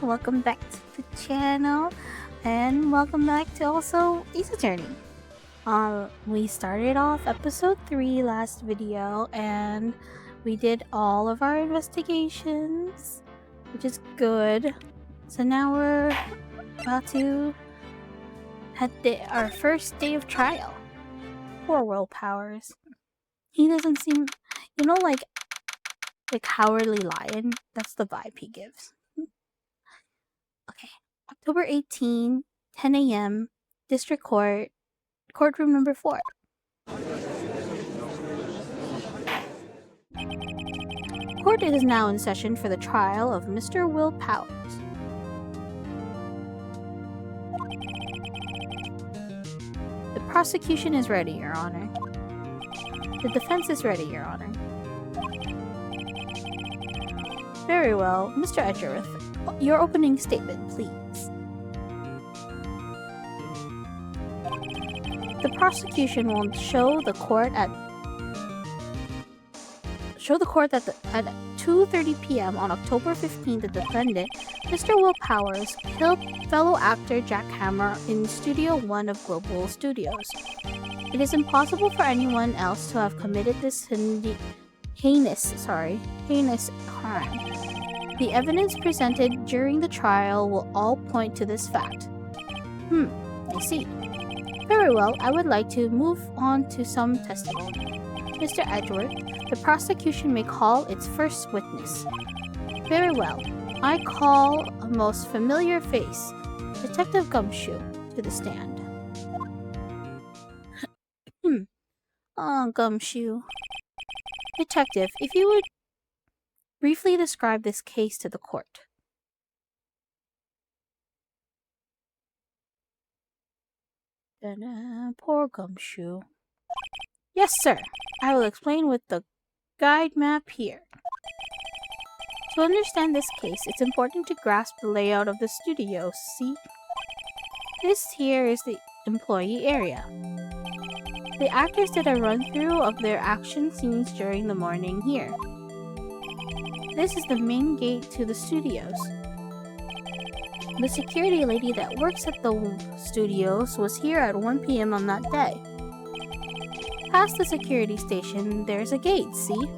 welcome back to the channel, and welcome back to also Ace Attorney. We started off episode 3 last video, and we did all of our investigations, which is good. So now we're about to have our first day of trial. Poor Will Powers. He doesn't seem, like Cowardly Lion. That's the vibe he gives. Okay, October 18, 10 a.m., District Court, Courtroom number 4. Court is now in session for the trial of Mr. Will Powers. The prosecution is ready, Your Honor. The defense is ready, Your Honor. Very well. Mr. Edgeworth, your opening statement, please. The prosecution will show the court that at 2:30 p.m. on October 15th, the defendant, Mr. Will Powers, killed fellow actor Jack Hammer in Studio 1 of Global Studios. It is impossible for anyone else to have committed this heinous crime. The evidence presented during the trial will all point to this fact. I see. Very well, I would like to move on to some testimony. Mr. Edgeworth, the prosecution may call its first witness. Very well, I call a most familiar face, Detective Gumshoe, to the stand. Gumshoe. Detective, if you would briefly describe this case to the court. Poor Gumshoe. Yes, sir. I will explain with the guide map here. To understand this case, it's important to grasp the layout of the studio. See? This here is the employee area. The actors did a run-through of their action scenes during the morning here. This is the main gate to the studios. The security lady that works at the studios was here at 1 p.m. on that day. Past the security station, there's a gate, see?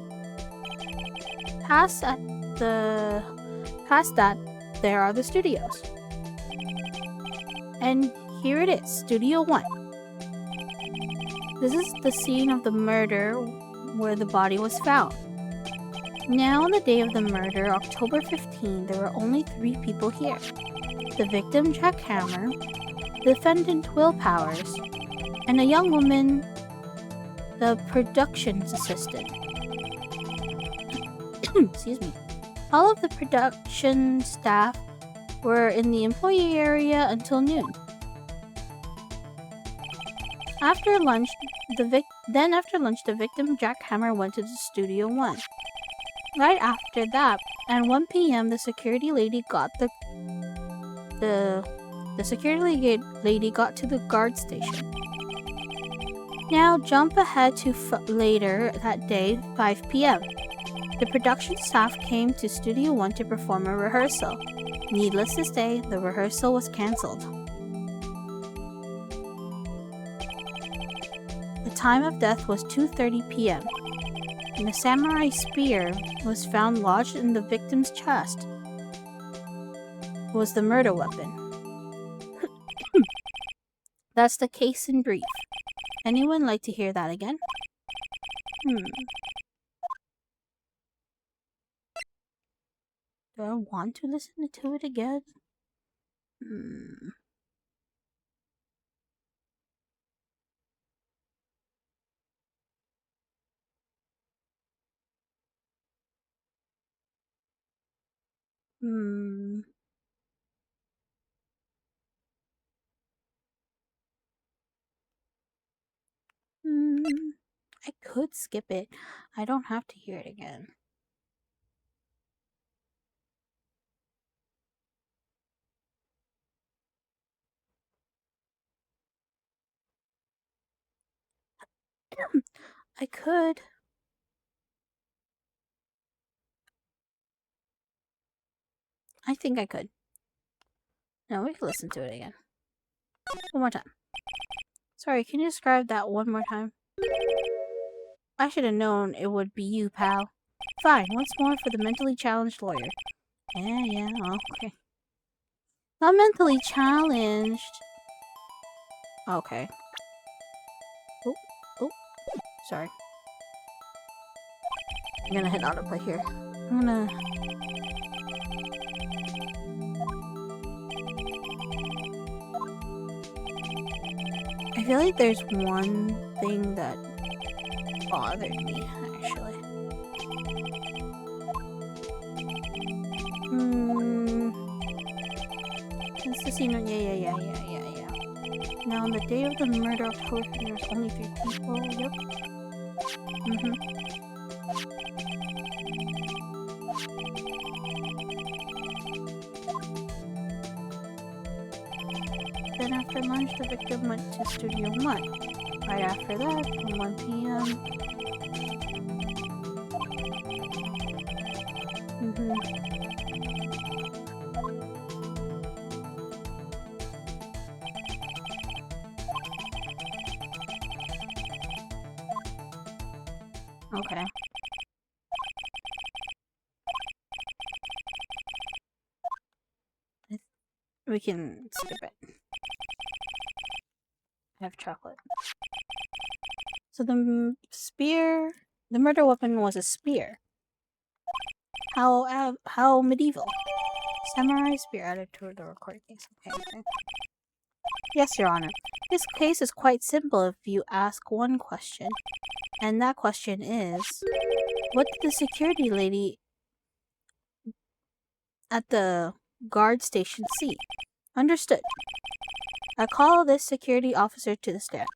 Past that, there are the studios. And here it is, Studio 1. This is the scene of the murder where the body was found. Now, on the day of the murder, October 15, there were only 3 people here. The victim, Jack Hammer, the defendant, Will Powers, and a young woman, the production's assistant. Excuse me. All of the production staff were in the employee area until noon. After lunch, the victim, Jack Hammer, went to the Studio 1. Right after that, at 1 p.m., the security lady got to the guard station. Now jump ahead to later that day, 5 p.m. The production staff came to Studio 1 to perform a rehearsal. Needless to say, the rehearsal was cancelled. The time of death was 2:30 p.m. and a samurai spear was found lodged in the victim's chest. It was the murder weapon. That's the case in brief. Anyone like to hear that again? Do I want to listen to it again? I could skip it. I don't have to hear it again. I could. I think I could. No, we can listen to it again. One more time. Sorry, can you describe that one more time? I should have known it would be you, pal. Fine, once more for the mentally challenged lawyer. Yeah, okay. Not mentally challenged. Okay. Oh, sorry. I'm gonna hit autoplay here. I'm gonna... I feel like there's one thing that bothered me, actually. It's the scene. Yeah. Now, on the day of the murder of Courtroom, there was only 3 people. Yep. Then after lunch, the victim went to Studio 1. Right after that, from 1 p.m. Okay. We can skip it. I have chocolate. So the spear, the murder weapon was a spear. How medieval. Samurai spear added to the record case. Okay. Yes, Your Honor. This case is quite simple if you ask one question. And that question is, what did the security lady at the guard station see? Understood. I call this security officer to the stand.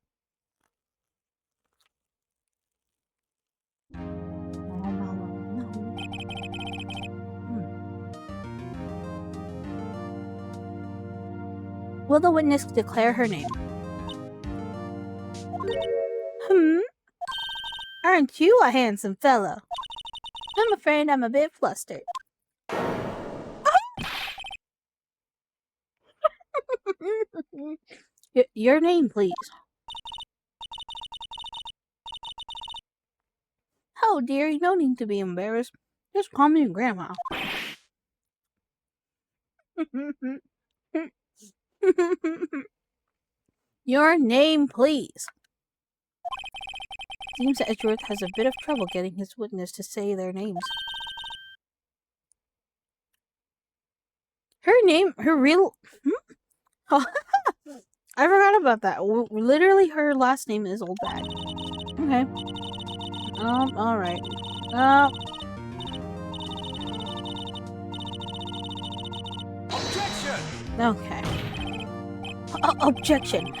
Will the witness declare her name? Aren't you a handsome fellow? I'm afraid I'm a bit flustered. Your name, please. Oh, dearie, no need to be embarrassed. Just call me Grandma. Your name, please. Seems that Edgeworth has a bit of trouble getting his witness to say their names. Her real... I forgot about that. Literally, her last name is Oldbag. Okay. Alright. Objection! Okay. Objection.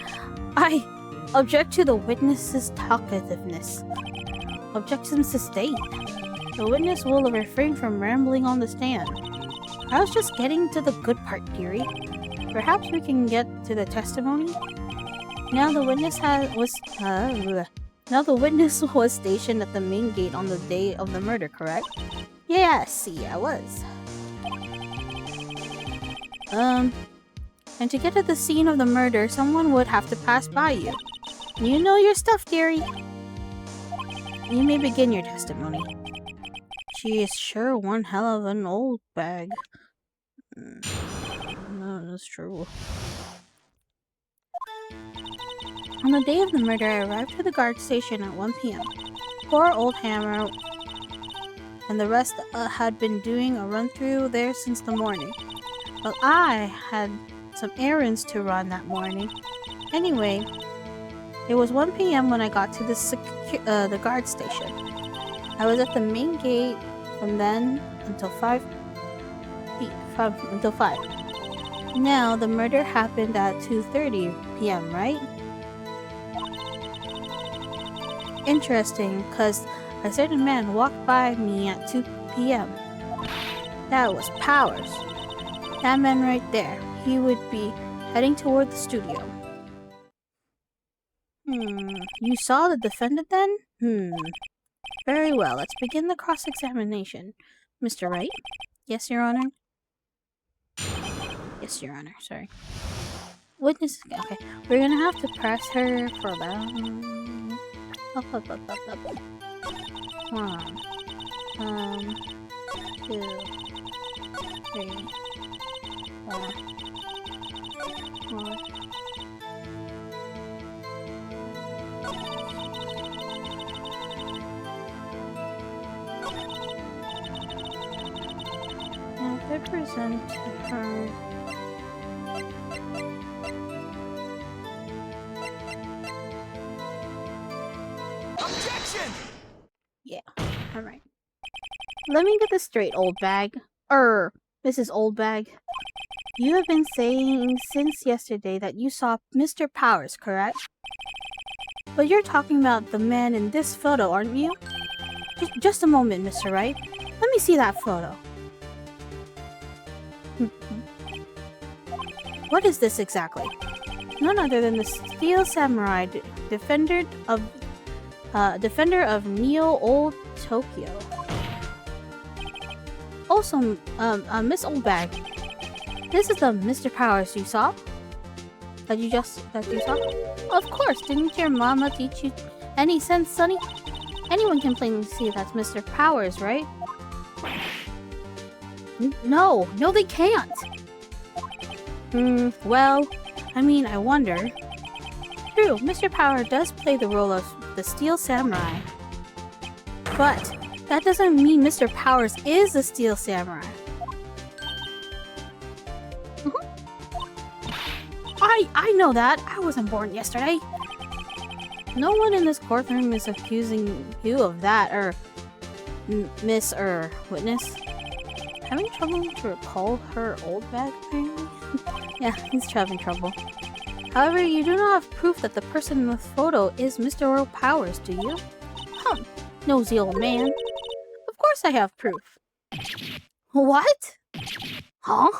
I object to the witness's talkativeness. Objection sustained. The witness will refrain from rambling on the stand. I was just getting to the good part, dearie. Perhaps we can get to the testimony? Now the witness was stationed at the main gate on the day of the murder, correct? Yes, I was. And to get to the scene of the murder, someone would have to pass by you. You know your stuff, dearie. You may begin your testimony. She is sure one hell of an old bag. No, that's true. On the day of the murder, I arrived at the guard station at 1 p.m. Poor old Hammer and the rest had been doing a run-through there since the morning. But I had some errands to run that morning. Anyway, it was 1 p.m. when I got to the guard station. I was at the main gate from then until 5. Now, the murder happened at 2:30 p.m., right? Interesting, because a certain man walked by me at 2 p.m. That was Powers. That man right there. He would be heading toward the studio. You saw the defendant then? Very well, let's begin the cross-examination. Mr. Wright? Yes, Your Honor? Yes, Your Honor. Sorry. Witness. Okay. We're gonna have to press her for about. Up. 1, 2, 3, 4, 4. If I present her. Objection! Yeah. Alright. Let me get this straight, old bag. Mrs. Old Bag. You have been saying since yesterday that you saw Mr. Powers, correct? But you're talking about the man in this photo, aren't you? Just a moment, Mr. Wright. Let me see that photo. What is this exactly? None other than the Steel Samurai, defender of Neo Old Tokyo. Also, Miss Old Bag, this is the Mr. Powers you saw? That you saw? Of course, didn't your mama teach you any sense, Sonny? Anyone can plainly see that's Mr. Powers, right? No, they can't! Well, I mean, I wonder. True, Mr. Power does play the role of the Steel Samurai. But that doesn't mean Mr. Powers is the Steel Samurai. I know that. I wasn't born yesterday. No one in this courtroom is accusing you of that, Miss Witness. Having trouble to recall her old bag, apparently? Yeah, he's having trouble. However, you do not have proof that the person in the photo is Mr. Earl Powers, do you? Nosy old man. Of course I have proof. What? Huh?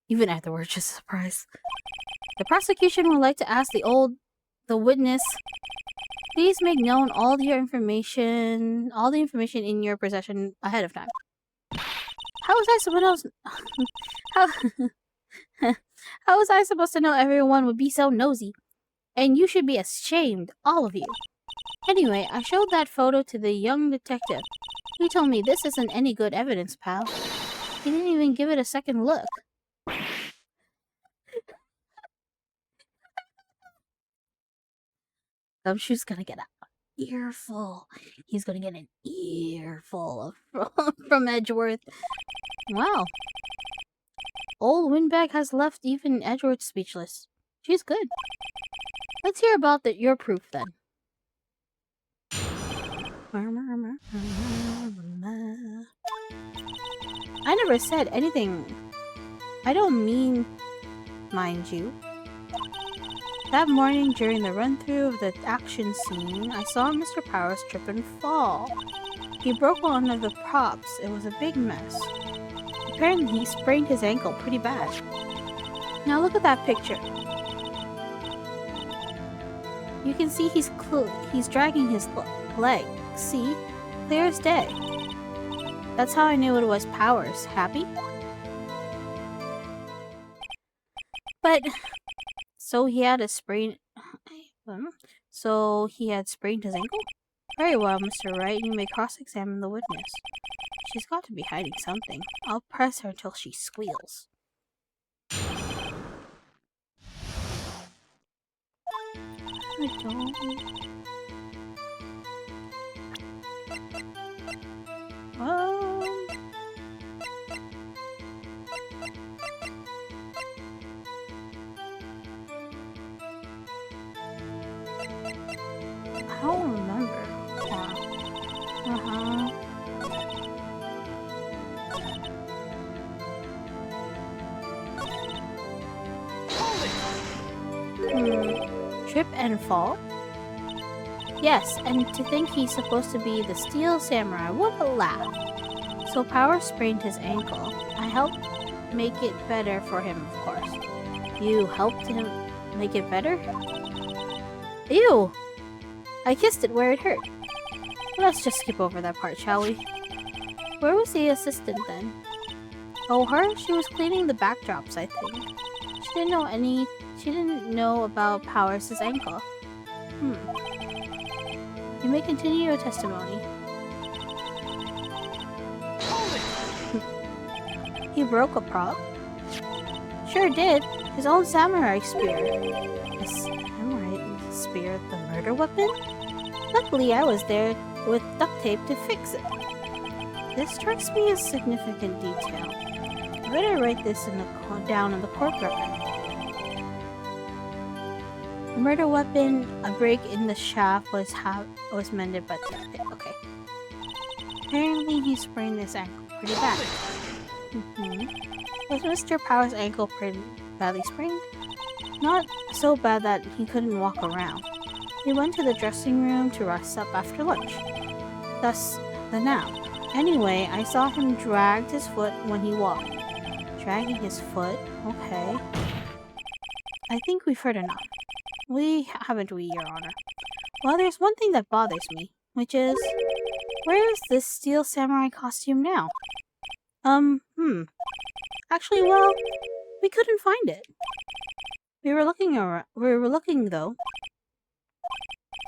Even afterwards, just a surprise. The prosecution would like to ask the witness, please make known all the information in your possession ahead of time. How was I supposed to know everyone would be so nosy? And you should be ashamed, all of you. Anyway, I showed that photo to the young detective. He told me this isn't any good evidence, pal. He didn't even give it a second look. Gumshoe's gonna get an earful. He's gonna get an earful from Edgeworth. Wow. Old Windbag has left even Edgeworth speechless. She's good. Let's hear about your proof then. I never said anything. I don't mean, mind you. That morning during the run-through of the action scene, I saw Mr. Powers trip and fall. He broke one of the props. It was a big mess. Apparently he sprained his ankle pretty bad. Now look at that picture. You can see he's dragging his leg. See? Clear as day. That's how I knew it was Powers. Happy? But... So he had sprained his ankle? Very well, Mr. Wright. You may cross-examine the witness. She's got to be hiding something. I'll press her until she squeals. I don't... I don't remember. Trip and fall? Yes, and to think he's supposed to be the Steel Samurai. What a laugh. So Power sprained his ankle. I helped make it better for him, of course. You helped him make it better? Ew! I kissed it where it hurt. Let's just skip over that part, shall we? Where was the assistant then? Oh, her? She was cleaning the backdrops, I think. She didn't know about Powers' ankle. You may continue your testimony. He broke a prop? Sure did. His own samurai spear. A samurai spear, the murder weapon? Luckily, I was there with duct tape to fix it. This strikes me as significant detail. I better write this down in the court record. The murder weapon, a break in the shaft was mended, but okay. Apparently, he sprained his ankle pretty bad. Was Mr. Powers' ankle pretty badly sprained? Not so bad that he couldn't walk around. He went to the dressing room to rest up after lunch. Thus, the now. Anyway, I saw him drag his foot when he walked. Dragging his foot? Okay. I think we've heard enough. Haven't we, Your Honor? Well, there's one thing that bothers me, which is, where is this steel samurai costume now? Actually, well, we couldn't find it. We were looking though.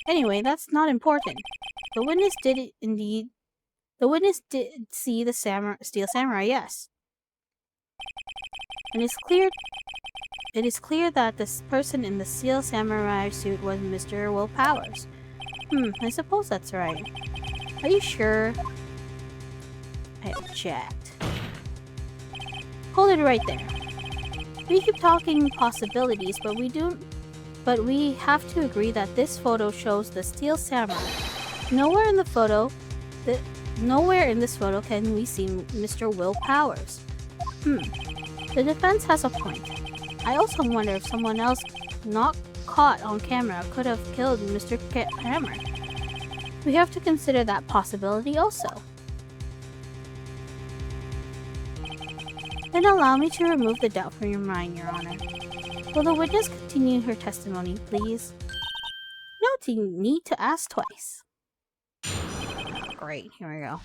Anyway, that's not important. The witness did see the steel samurai, yes. And it is clear that this person in the steel samurai suit was Mr. Will Powers. I suppose that's right. Are you sure? I object. Hold it right there. We keep talking possibilities, but we have to agree that this photo shows the steel samurai. Nowhere in this photo can we see Mr. Will Powers. The defense has a point. I also wonder if someone else not caught on camera could have killed Mr. Hammer. We have to consider that possibility also. Then allow me to remove the doubt from your mind, Your Honor. Will the witness continue her testimony, please? No need to ask twice. Great, here we go.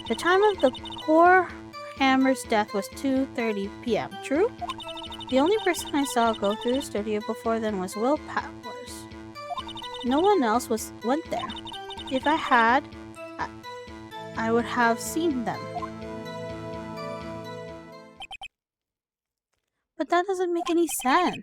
The time of the poor Hammer's death was 2:30 p.m., true? The only person I saw go through the studio before then was Will Powers. No one else went there. If I had, I would have seen them. But that doesn't make any sense.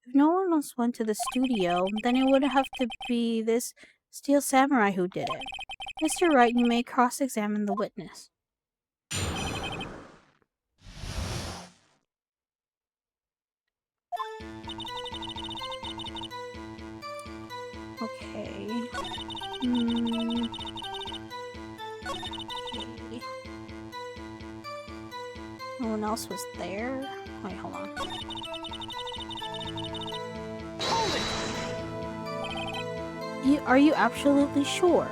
If no one else went to the studio, then it would have to be this steel samurai who did it. Mr. Wright, you may cross-examine the witness. Okay. Okay. No one else was there? Wait, hold on. Are you absolutely sure?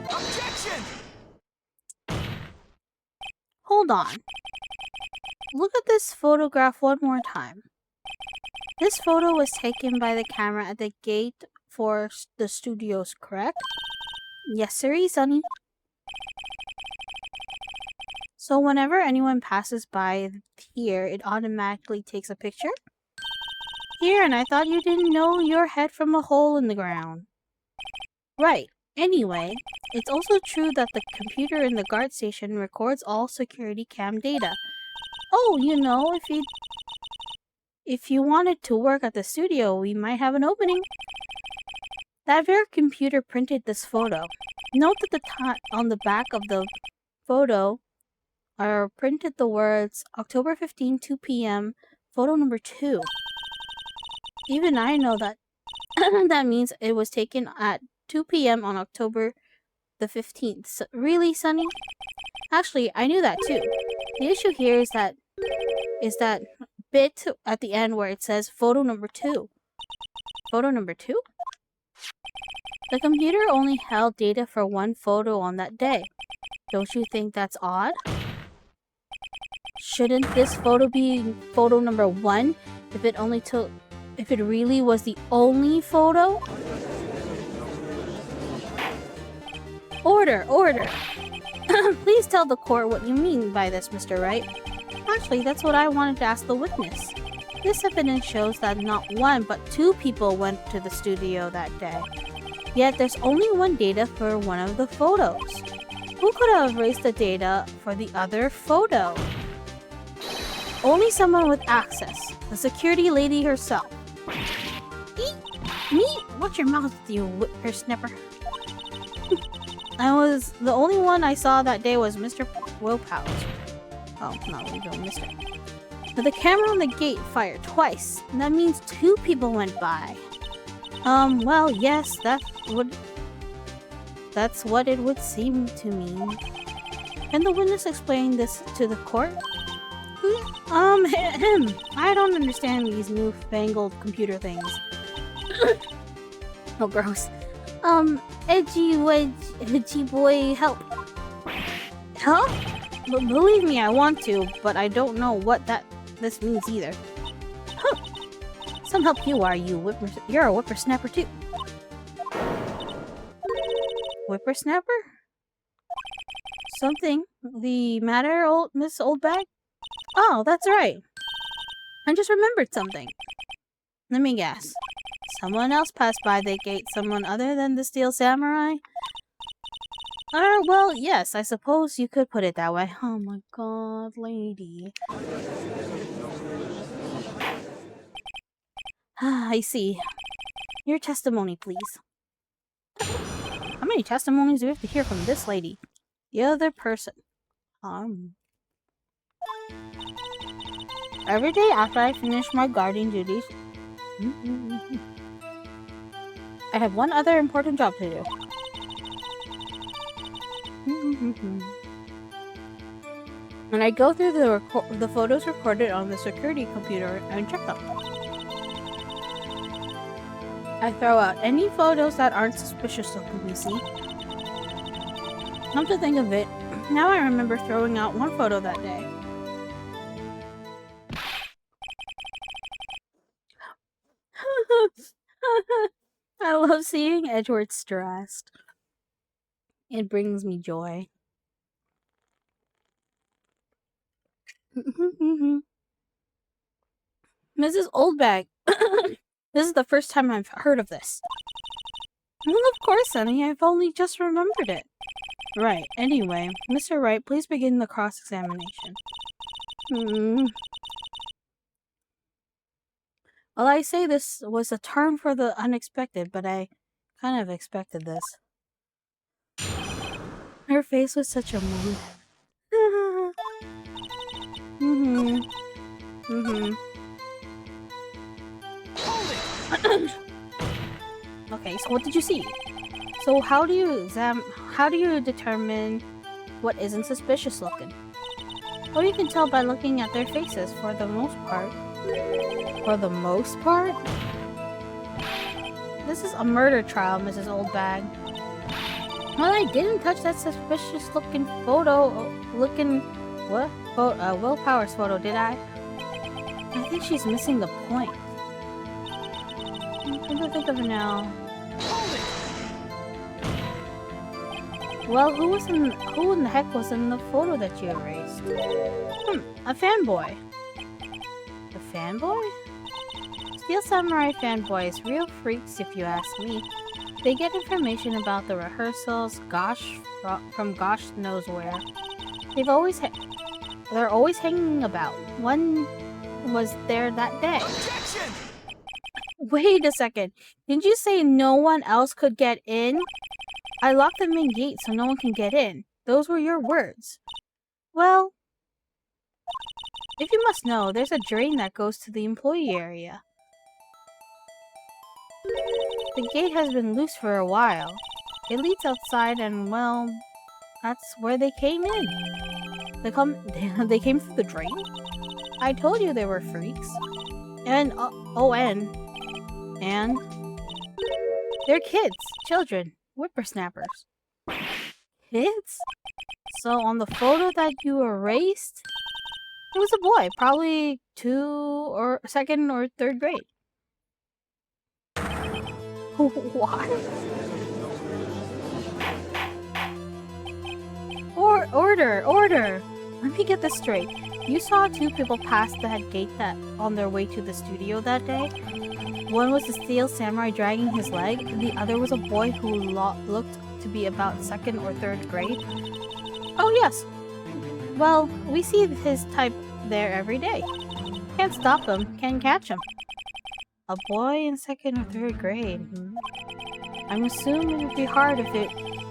Objection! Hold on. Look at this photograph one more time. This photo was taken by the camera at the gate for the studios, correct? Yes, sir, Sonny. So whenever anyone passes by here, it automatically takes a picture? Here, and I thought you didn't know your head from a hole in the ground. Right. Anyway, it's also true that the computer in the guard station records all security cam data. Oh, you know, if you wanted to work at the studio, we might have an opening. That very computer printed this photo. Note that on the back of the photo are printed the words October 15, 2 p.m., photo number 2. Even I know that that means it was taken at 2 p.m. on October the 15th. So, really, Sonny? Actually, I knew that too. The issue here is that bit at the end where it says photo number 2. Photo number 2? The computer only held data for one photo on that day. Don't you think that's odd? Shouldn't this photo be photo number 1 if it really was the only photo? Order! Please tell the court what you mean by this, Mr. Wright. Actually, that's what I wanted to ask the witness. This evidence shows that not 1 but 2 people went to the studio that day. Yet there's only one data for one of the photos. Who could have erased the data for the other photo? Only someone with access. The security lady herself. Eat me? Watch your mouth, you whippersnapper. The only one I saw that day was Mr. Willpowers. Oh, no, we don't Mr. But the camera on the gate fired twice. And that means 2 people went by. Well, yes, that's what it would seem to mean. Can the witness explain this to the court? I don't understand these newfangled computer things. Oh, gross. Edgy boy, help. Help? Believe me, I want to, but I don't know what this means either. Huh. Some help you are, you're a whippersnapper too. Whippersnapper? Something the matter, Miss Oldbag? Oh, that's right. I just remembered something. Let me guess. Someone else passed by the gate, someone other than the Steel Samurai? Well, yes, I suppose you could put it that way. Oh my god, lady. I see. Your testimony, please. How many testimonies do we have to hear from this lady? The other person. Every day after I finish my guarding duties, I have one other important job to do. And I go through the photos recorded on the security computer and check them. I throw out any photos that aren't suspicious looking, you see. Come to think of it, now I remember throwing out one photo that day. I love seeing Edward stressed. It brings me joy. Mrs. Oldbag, this is the first time I've heard of this. Well, of course, honey. I've only just remembered it. Right. Anyway, Mr. Wright, please begin the cross-examination. Well, I say this was a turn for the unexpected, but I kind of expected this. Her face was such a mood. Okay, so what did you see? So how do you determine what isn't suspicious looking? Well, you can tell by looking at their faces for the most part. For the most part? This is a murder trial, Mrs. Oldbag. Well, I didn't touch that suspicious looking Willpower's photo, did I? I think she's missing the point. Come to think of it now. Well, who in the heck was in the photo that you erased? A fanboy. A fanboy? Steel Samurai fanboys, real freaks if you ask me. They get information about the rehearsals, from gosh knows where. They're always hanging about. One was there that day. Objection! Wait a second. Didn't you say no one else could get in? I locked the main gate so no one can get in. Those were your words. Well, if you must know, there's a drain that goes to the employee area. The gate has been loose for a while. It leads outside and, well, That's where they came in. They came through the drain? I told you they were freaks. And, and they're kids, children, whippersnappers. Kids? So on the photo that you erased, it was a boy, probably second or third grade. What? Order! Let me get this straight. You saw two people pass that gate on their way to the studio that day? One was a steel samurai dragging his leg, and the other was a boy who looked to be about second or third grade. Oh yes. Well, we see his type there every day. Can't stop him, can't catch him. A boy in second or third grade. I'm assuming it would be hard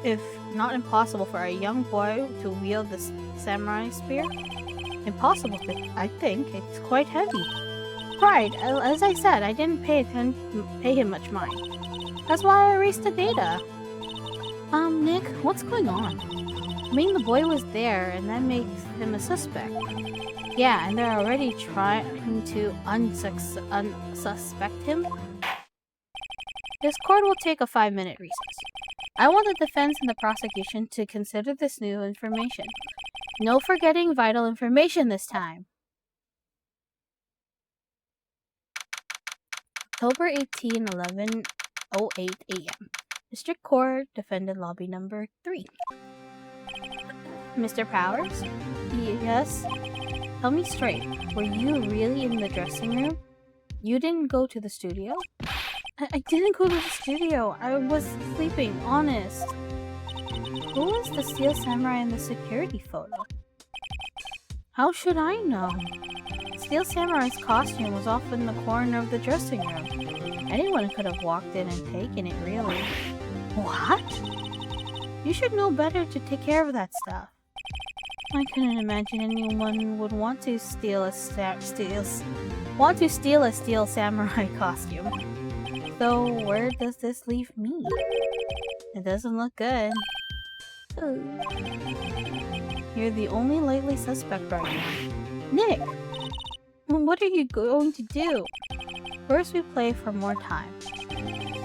if not impossible for a young boy to wield this samurai spear. Impossible, I think. It's quite heavy. Right, as I said, I didn't pay him much mind. That's why I erased the data. Nick, what's going on? I mean, the boy was there, and that makes him a suspect. Yeah, and they're already trying to unsuspect him. This court will take a 5-minute recess. I want the defense and the prosecution to consider this new information. No forgetting vital information this time. October 18, 11:08 a.m. District Court, Defendant Lobby Number 3. Mr. Powers? Yes? Tell me straight, were you really in the dressing room? You didn't go to the studio? I didn't go to the studio. I was sleeping, honest. Who was the steel samurai in the security photo? How should I know? Steel Samurai's costume was off in the corner of the dressing room. Anyone could have walked in and taken it, really. What? You should know better to take care of that stuff. I couldn't imagine anyone would want to steal a steel samurai costume. So where does this leave me? It doesn't look good. Ooh. You're the only likely suspect right now. Nick! What are you going to do? First we play for more time.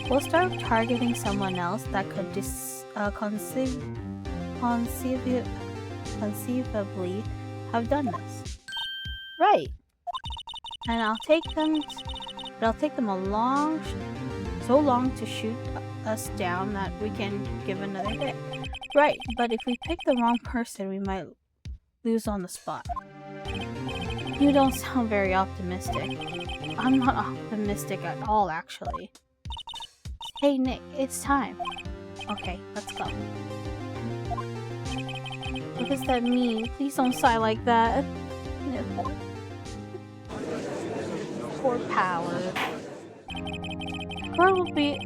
We'll start targeting someone else that could conceivably have done this. Right. And it'll take them so long to shoot us down that we can give another hit. Right, but if we pick the wrong person, we might lose on the spot. You don't sound very optimistic. I'm not optimistic at all, actually. Hey Nick, it's time. Okay, let's go. What does that mean? Please don't sigh like that. Poor Powers. Court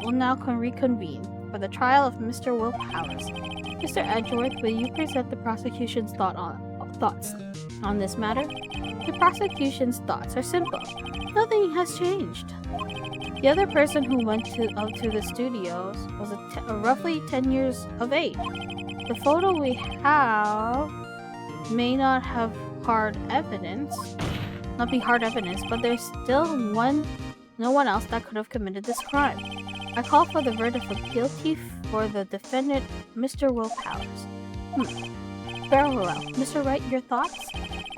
will now reconvene for the trial of Mr. Will Powers. Mr. Edgeworth, will you present the prosecution's thoughts on this matter? The prosecution's thoughts are simple. Nothing has changed. The other person who went to the studios was roughly 10 years of age. The photo we have may not be hard evidence, but there's still no one else that could have committed this crime. I call for the verdict of guilty for the defendant, Mr. Will Powers. Very well. Mr. Wright, your thoughts?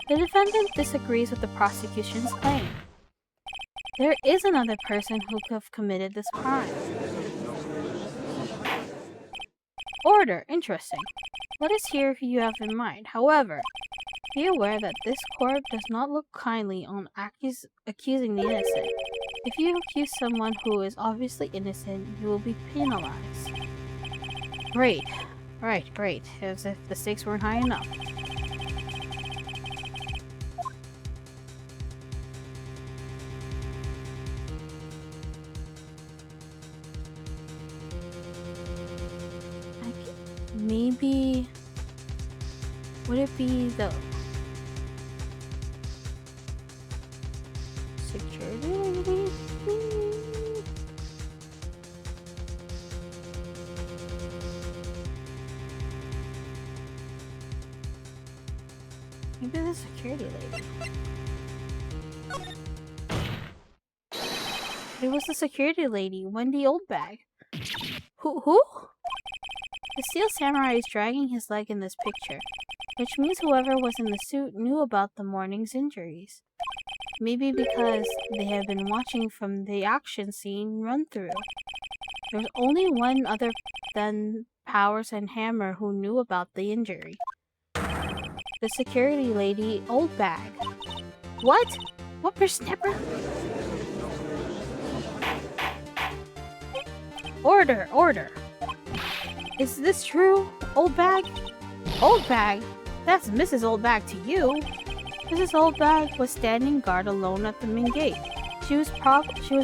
The defendant disagrees with the prosecution's claim. There is another person who could have committed this crime. Order. Interesting. Let us hear who you have in mind. However, be aware that this court does not look kindly on accusing the innocent. If you accuse someone who is obviously innocent, you will be penalized. Great. Right, great. As if the stakes weren't high enough. Maybe... Would it be the... security lady? Maybe the security lady. It was the security lady, Wendy Oldbag. Who? The steel samurai is dragging his leg in this picture, which means whoever was in the suit knew about the morning's injuries. Maybe because they had been watching from the action scene run-through. There was only one other than Powers and Hammer who knew about the injury. The security lady, Oldbag. What? What snapper? Order! Is this true, Oldbag? Oldbag? That's Mrs. Oldbag to you. Mrs. Oldbag was standing guard alone at the main gate. She was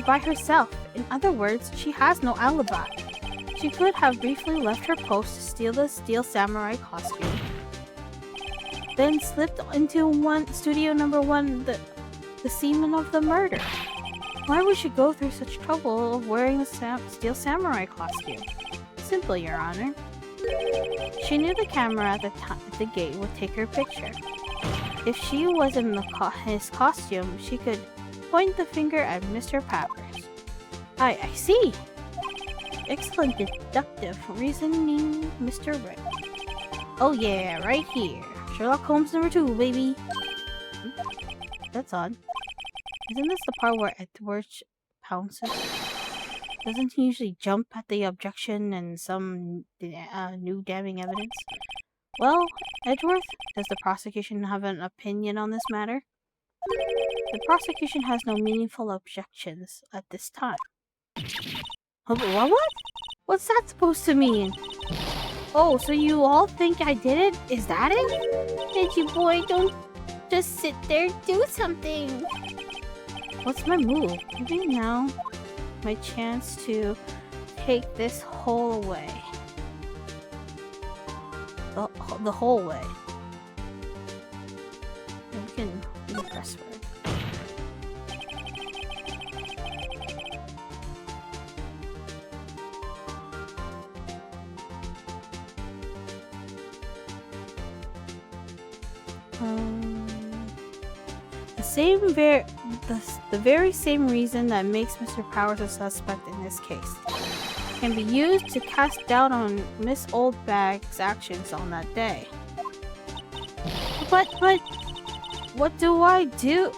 by herself. In other words, she has no alibi. She could have briefly left her post to steal the steel samurai costume, then slipped into studio number 1, the scene of the murder. Why would she go through such trouble of wearing the steel samurai costume? Simple, Your Honor. She knew the camera at the gate would take her picture. If she was in his costume, she could point the finger at Mr. Powers. I see. Excellent deductive reasoning, Mr. Rick. Oh yeah, right here. Sherlock Holmes number 2, baby. That's odd. Isn't this the part where Edward pounces? Doesn't he usually jump at the objection and some new damning evidence? Well, Edgeworth, does the prosecution have an opinion on this matter? The prosecution has no meaningful objections at this time. What? What's that supposed to mean? Oh, so you all think I did it? Is that it? Edgy boy, don't just sit there, do something. What's my move? Maybe now my chance to take this whole away. The whole way. We can press for it. The very same reason that makes Mr. Powers a suspect in this case can be used to cast doubt on Miss Oldbag's actions on that day. But what do I do?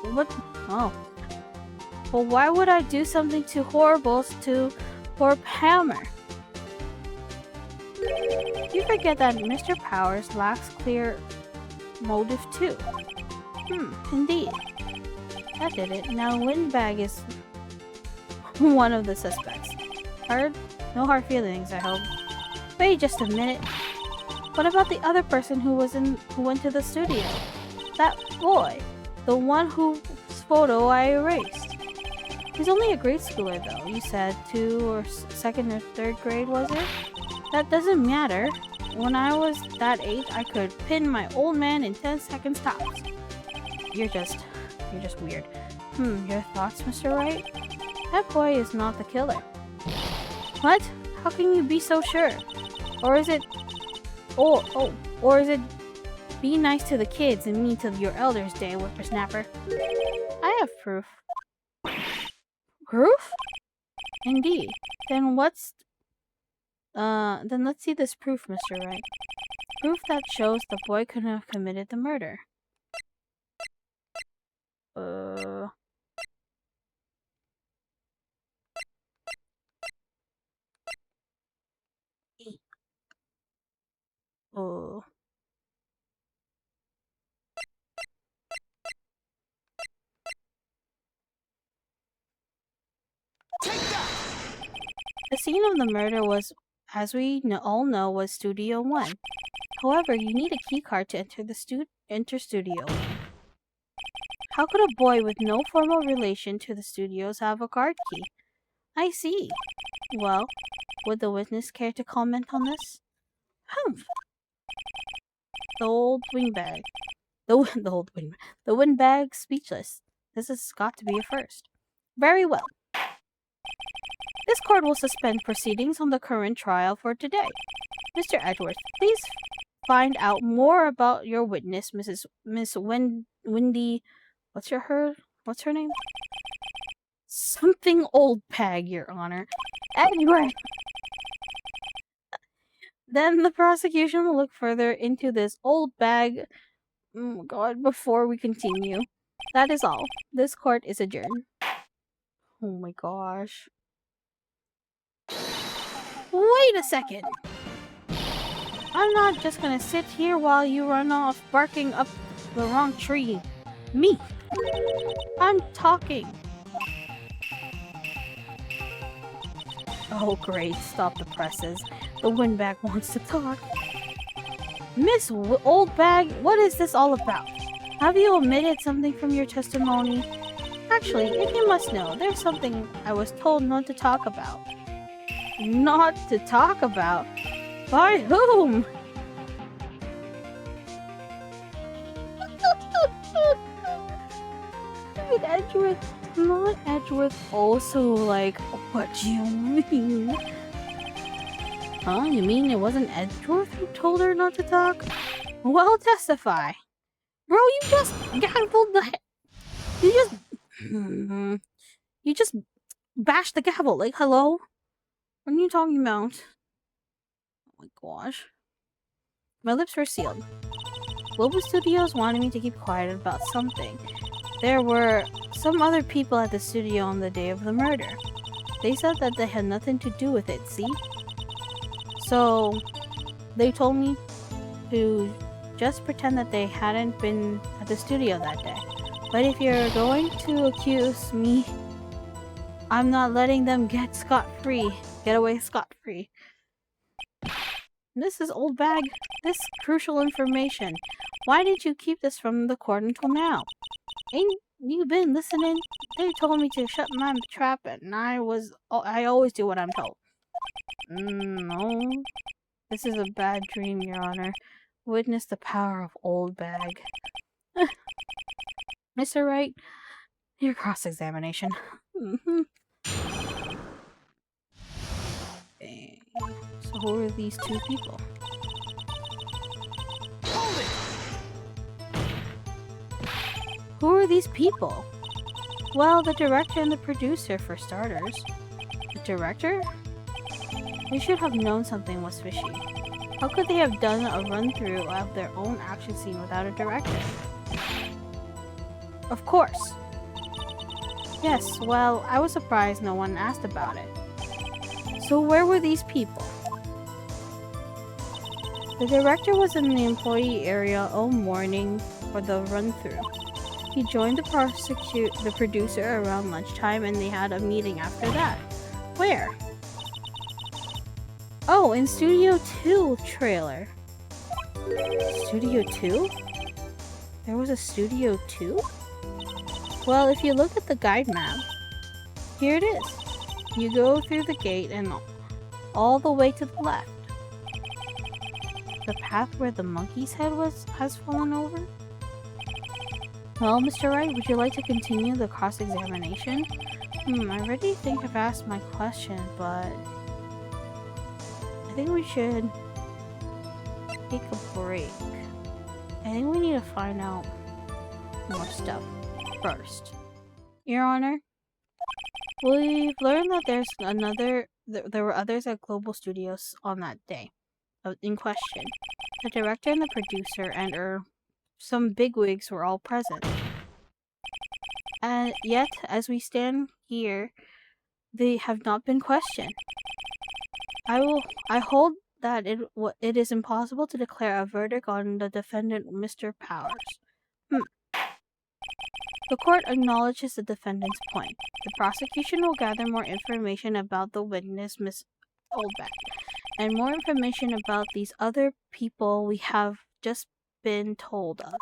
Well, why would I do something too horrible to poor Hammer? You forget that Mr. Powers lacks clear motive too. Indeed. That did it. Now Windbag is one of the suspects. No hard feelings, I hope. Wait just a minute. What about the other person who went to the studio? That boy. The one whose photo I erased. He's only a grade schooler though. You said 2 or 2nd or 3rd grade, was it? That doesn't matter. When I was that age, I could pin my old man in 10 seconds tops. You're just weird. Your thoughts, Mr. Wright? That boy is not the killer. What? How can you be so sure? Or is it... Or is it be nice to the kids and mean to your elders day, whippersnapper? I have proof. Proof? Indeed. Then let's see this proof, Mr. Wright. Proof that shows the boy couldn't have committed the murder. The scene of the murder was, as we all know, was Studio 1. However, you need a keycard to enter Studio 1. How could a boy with no formal relation to the studios have a card key? I see. Well, would the witness care to comment on this? The old windbag. The windbag speechless. This has got to be a first. Very well. This court will suspend proceedings on the current trial for today. Mr. Edgeworth, please find out more about your witness, Miss Wendy. What's her name? Something Old Peg, Your Honor. Anyway, then the prosecution will look further into this old bag. Oh God, before we continue. That is all. This court is adjourned. Oh my gosh. Wait a second. I'm not just gonna sit here while you run off barking up the wrong tree. Me. I'm talking. Oh great, stop the presses. The windbag wants to talk. Miss Oldbag, what is this all about? Have you omitted something from your testimony? Actually, if you must know, there's something I was told not to talk about. Not to talk about? By whom? Not Edgeworth also, like, what do you mean? Huh? You mean it wasn't Edgeworth who told her not to talk? Well, testify. Bro, you just gavelled the You just bashed the gavel, like, hello? What are you talking about? Oh my gosh. My lips were sealed. Global Studios wanted me to keep quiet about something. There were some other people at the studio on the day of the murder. They said that they had nothing to do with it, see? So, they told me to just pretend that they hadn't been at the studio that day. But if you're going to accuse me, I'm not letting them get away scot-free. This is old bag. This crucial information. Why did you keep this from the court until now? Ain't you been listening? They told me to shut my trap and I always do what I'm told. No. This is a bad dream, Your Honor. Witness the power of old bag. Mr. Wright, your cross-examination. Okay. So who are these two people? Hold it! Who are these people? Well, the director and the producer, for starters. The director? They should have known something was fishy. How could they have done a run-through of their own action scene without a director? Of course. Yes, well, I was surprised no one asked about it. So where were these people? The director was in the employee area all morning for the run-through. He joined the producer around lunchtime and they had a meeting after that. Where? Oh, in Studio 2 trailer. Studio 2? There was a Studio 2? Well, if you look at the guide map, here it is. You go through the gate and all the way to the left. The path where the monkey's head has fallen over? Well, Mr. Wright, would you like to continue the cross-examination? I already think I've asked my question, but I think we should take a break. I think we need to find out more stuff first. Your Honor, we've learned that there were others at Global Studios on that day in question. The director and the producer and some bigwigs were all present. And yet, as we stand here, they have not been questioned. I hold that it is impossible to declare a verdict on the defendant, Mr. Powers. The court acknowledges the defendant's point. The prosecution will gather more information about the witness, Miss Oldbeck, and more information about these other people we have just been told of.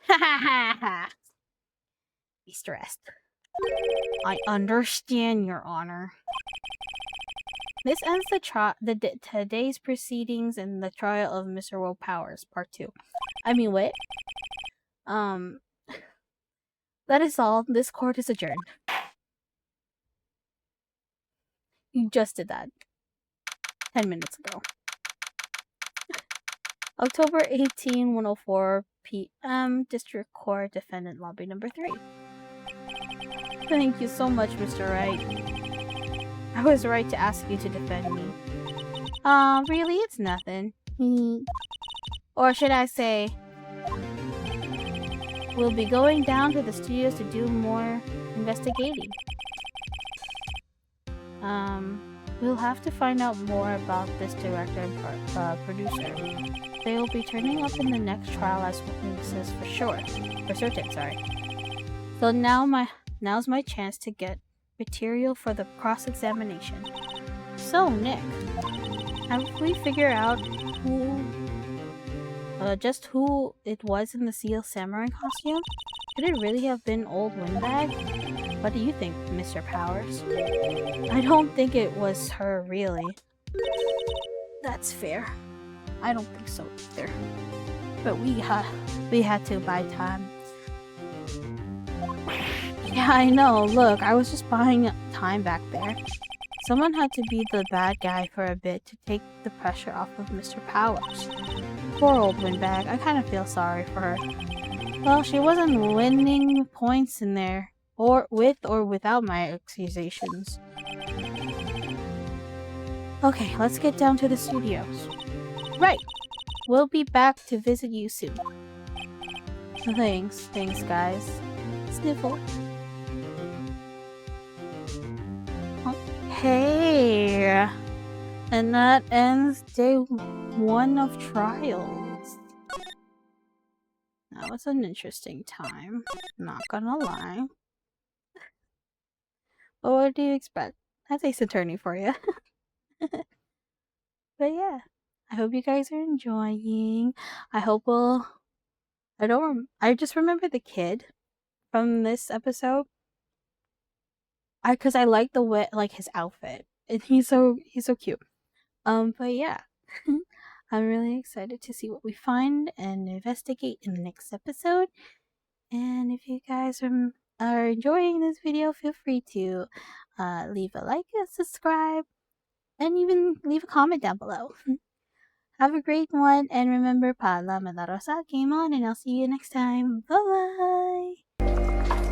Ha ha ha ha! Be stressed. I understand, Your Honor. This ends today's proceedings in the trial of Mr. Will Powers, Part 2. I mean, wait. That is all. This court is adjourned. You just did that 10 minutes ago. October 18, 1:04 p.m. District Court, Defendant Lobby number 3. Thank you so much, Mr. Wright. I was right to ask you to defend me. Really, it's nothing. Or should I say, we'll be going down to the studios to do more investigating. We'll have to find out more about this director and producer. They will be turning up in the next trial as witnesses for sure. For certain, sorry. So now's my chance to get material for the cross-examination. So, Nick, have we figured out just who it was in the Seal Samurai costume? Could it really have been old Windbag? What do you think, Mr. Powers? I don't think it was her, really. That's fair. I don't think so either. But we had to buy time. Yeah, I know. Look, I was just buying time back there. Someone had to be the bad guy for a bit to take the pressure off of Mr. Powers. Poor old Windbag. I kind of feel sorry for her. Well, she wasn't winning points in there, or with or without my accusations. Okay, let's get down to the studios. Right! We'll be back to visit you soon. Thanks, guys. Sniffle. Okay. And that ends day 1 of trials. That was an interesting time, not gonna lie. But what do you expect? That's Ace Attorney for you. But yeah, I hope you guys are enjoying. I hope I just remember the kid from this episode. Cause I like the way, like his outfit, and he's so cute. But yeah. I'm really excited to see what we find and investigate in the next episode. And if you guys are enjoying this video, feel free to leave a like, a subscribe, and even leave a comment down below. Have a great one, and remember, paalam and la rosa, game on, and I'll see you next time. Bye bye!